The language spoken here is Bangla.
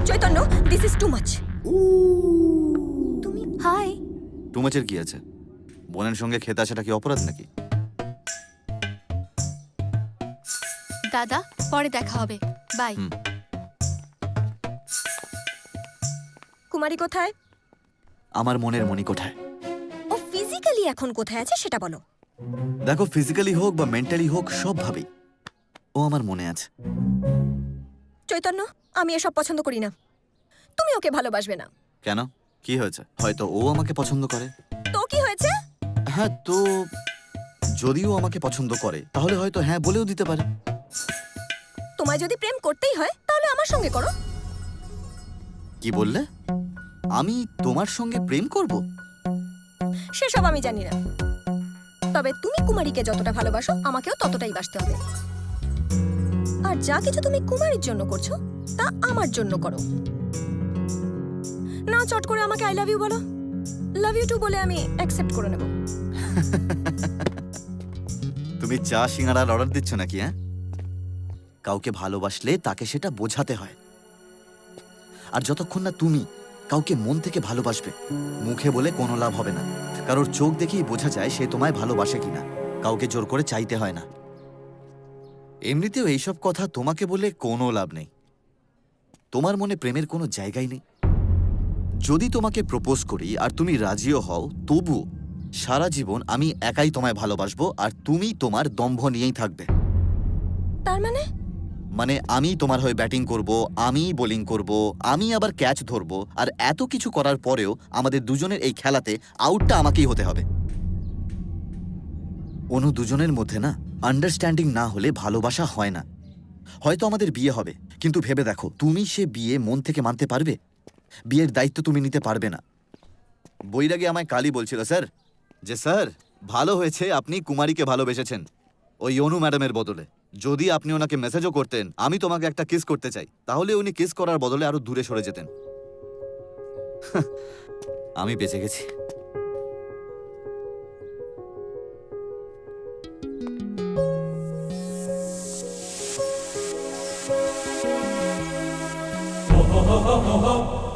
Chaitanya, this is too much. তুমি হাই। টু মাচের কি আছে? বোনের সঙ্গে খেতে আসাটা কি অপরাধ নাকি? দাদা, পরে দেখা হবে, বাই। কুমারী কোথায়? আমার মনের মনি কোঠায়। ও ফিজিক্যালি এখন কোথায় আছে সেটা বলো। দেখো, ফিজিক্যালি হোক বা মেন্টালি হোক, সব ভাবেই ও আমার মনে আছে। চৈতন্য, আমি এসব পছন্দ করি না। তুমি ওকে ভালোবাসবে না। কেন? কি হয়েছে? হয়তো ও আমাকে পছন্দ করে। তো কি হয়েছে? হ্যাঁ, তো যদিও আমাকে পছন্দ করে তাহলে হয়তো হ্যাঁ বলেও দিতে পারে। তোমায় যদি প্রেম করতেই হয় তাহলে আমার সঙ্গে করো। কি বললে? আমি তোমার সঙ্গে প্রেম করব? সেসব আমি জানি না। তবে তুমি কুমারীকে যতটা ভালোবাসো আমাকেও ততটাই বাসতে হবে। আর যা কিছু তুমি কুমারীর জন্য করছো তা আমার জন্য করো। না চট করে আমাকে আই লাভ ইউ বলো। লাভ ইউ টু বলে আমি অ্যাকসেপ্ট করে নেব। তুমি চা সিঙ্গাড়ার অর্ডার দিচ্ছ নাকি? হ্যাঁ, কাউকে ভালোবাসলে তাকে সেটা বোঝাতে হয়। আর যতক্ষণ না তুমি কাউকে মন থেকে ভালোবাসবে, মুখে বলে কোনো লাভ হবে না। কারোর চোখ দেখেই বোঝা যায় সে তোমায় ভালোবাসে কিনা। কাউকে জোর করে চাইতে হয় না। এমনিতেও এইসব কথা তোমাকে বলে কোনো লাভ নেই। তোমার মনে প্রেমের কোনো জায়গাই নেই। যদি তোমাকে প্রপোজ করি আর তুমি রাজিও হও, তবু সারা জীবন আমি একাই তোমায় ভালোবাসবো আর তুমি তোমার দম্ভ নিয়েই থাকবে। তার মানে আমি তোমার হয়ে ব্যাটিং করব, আমি বোলিং করব, আমি আবার ক্যাচ ধরব, আর এত কিছু করার পরেও আমাদের দুজনের এই খেলাতে আউটটা আমাকেই হতে হবে। অনু, দুজনের মধ্যে না আন্ডারস্ট্যান্ডিং না হলে ভালোবাসা হয় না। হয়তো আমাদের বিয়ে হবে, কিন্তু ভেবে দেখো, তুমি সে বিয়ে মন থেকে মানতে পারবে? বিয়ের দায়িত্ব তুমি নিতে পারবে না। বৈরাগী আমায় কালই বলছিল স্যার, যে স্যার ভালো হয়েছে আপনি কুমারীকে ভালোবেসেছেন ওই অনু ম্যাডামের বদলে। যদি আপনি ওনাকে মেসেজও করতেন আমি তোমাকে একটা কিস করতে চাই, তাহলে উনি কিস করার বদলে আরো দূরে সরে যেতেন। আমি বেঁচে গেছি। ho ho ho ho ho